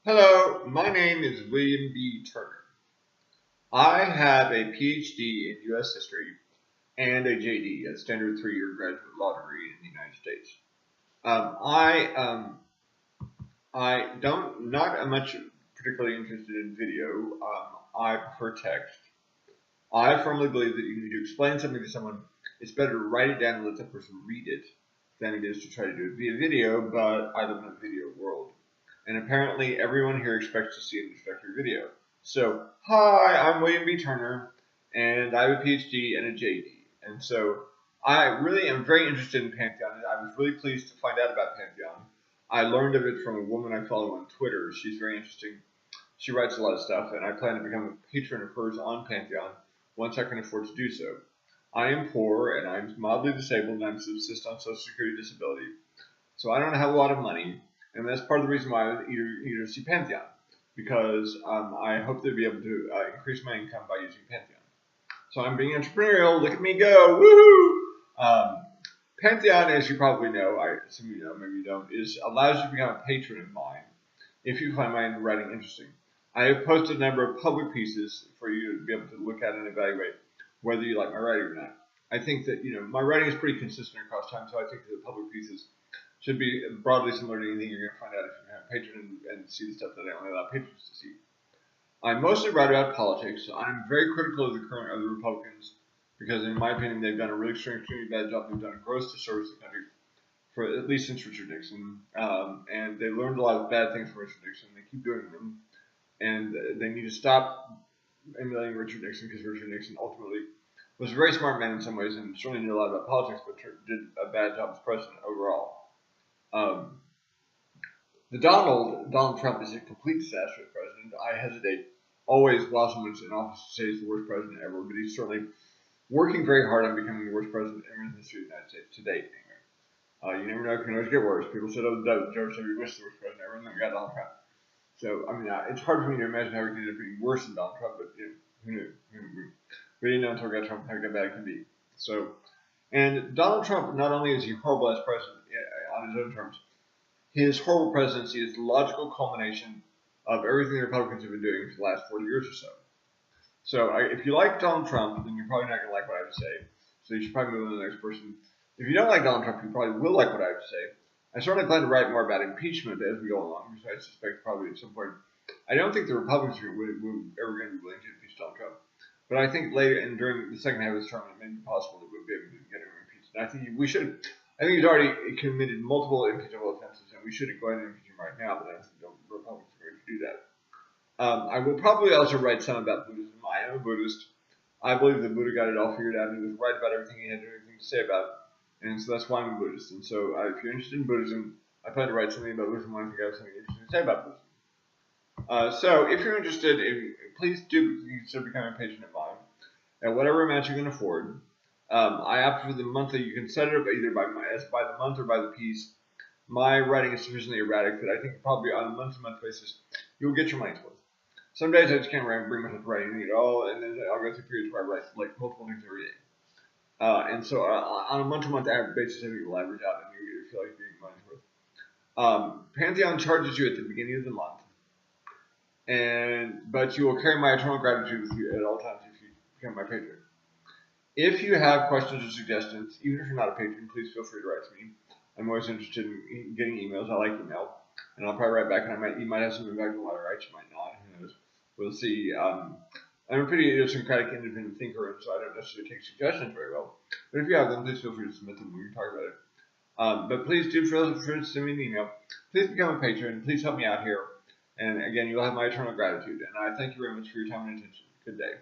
Hello, my name is William B. Turner. I have a PhD in U.S. history and a JD, a standard 3-year graduate law degree in the United States. Um, I um, I don't not much particularly interested in video. I prefer text. I firmly believe that if you explain something to someone, it's better to write it down and let that person read it than it is to try to do it via video. But I live in a video world. And apparently everyone here expects to see an introductory video. So, hi, I'm William B. Turner, and I have a PhD and a JD. And so, I really am very interested in Pantheon, and I was really pleased to find out about Pantheon. I learned of it from a woman I follow on Twitter. She's very interesting. She writes a lot of stuff, and I plan to become a patron of hers on Pantheon once I can afford to do so. I am poor, and I'm mildly disabled, and I subsist on Social Security disability. So I don't have a lot of money, and that's part of the reason why I was eager to see Pantheon, because I hope to be able to increase my income by using Pantheon. So I'm being entrepreneurial. Look at me go! Woohoo! Pantheon, as you probably know, some of you know, maybe you don't, allows you to become a patron of mine if you find my writing interesting. I have posted a number of public pieces for you to be able to look at and evaluate whether you like my writing or not. I think that my writing is pretty consistent across time, so I think that the public pieces should be broadly similar to anything you're going to find out if you have a patron and see the stuff that I only allow patrons to see. I mostly write about politics. I'm very critical of the current Republicans because, in my opinion, they've done a really extremely bad job. They've done a gross disservice to the country for at least since Richard Nixon, and they learned a lot of bad things from Richard Nixon. They keep doing them, and they need to stop emulating Richard Nixon because Richard Nixon ultimately was a very smart man in some ways and certainly knew a lot about politics, but did a bad job as president overall. Um, Donald Trump is a complete disaster as president. I hesitate always while someone's in office to say he's the worst president ever, but he's certainly working very hard on becoming the worst president ever in the history of the United States to date. Anyway. You never know; it can always get worse. People said, "Oh, George W. Bush is the worst president ever," and then we got Donald Trump. So, I mean, it's hard for me to imagine how we can end up being worse than Donald Trump, but who knew? We didn't know until we got Trump how bad it can be. So, and Donald Trump, not only is he horrible as president on his own terms, his horrible presidency is the logical culmination of everything the Republicans have been doing for the last 40 years or so. So if you like Donald Trump, then you're probably not going to like what I have to say. So you should probably move on to the next person. If you don't like Donald Trump, you probably will like what I have to say. I certainly plan to write more about impeachment as we go along, because I suspect probably at some point. I don't think the Republicans are ever going to be willing to impeach Donald Trump. But I think later and during the second half of this term, it may be possible that we'll be able to get him impeached. And I think we should. I think he's already committed multiple impeachable offenses, and we should go ahead and impeach him right now. But I think the Republicans are going to do that. I will probably also write some about Buddhism. I am a Buddhist. I believe that Buddha got it all figured out and he was right about everything he had anything to say about it. And so that's why I'm a Buddhist. And so if you're interested in Buddhism, I plan to write something about Buddhism when I think I have something interesting to say about Buddhism. So if you're interested, please do consider becoming a patron of mine at whatever amount you can afford. I opt for the monthly. You can set it up either by the month or by the piece. My writing is sufficiently erratic that I think probably on a month-to-month basis you'll get your money's worth. Some days I just can't bring myself to writing at all, and then I'll go through periods where I write like multiple things every day. And so on a month-to-month basis, I think it'll average out, and you feel like you're getting money's worth. Pantheon charges you at the beginning of the month, but you will carry my eternal gratitude with you at all times if you become my patron. If you have questions or suggestions, even if you're not a patron, please feel free to write to me. I'm always interested in getting emails. I like email, and I'll probably write back, and you might have something back to what I write, you might not. Who knows? We'll see. I'm a pretty idiosyncratic independent thinker, and so I don't necessarily take suggestions very well. But if you have them, please feel free to submit them. We can talk about it. But please do feel free to send me an email. Please become a patron. Please help me out here. And again, you'll have my eternal gratitude. And I thank you very much for your time and attention. Good day.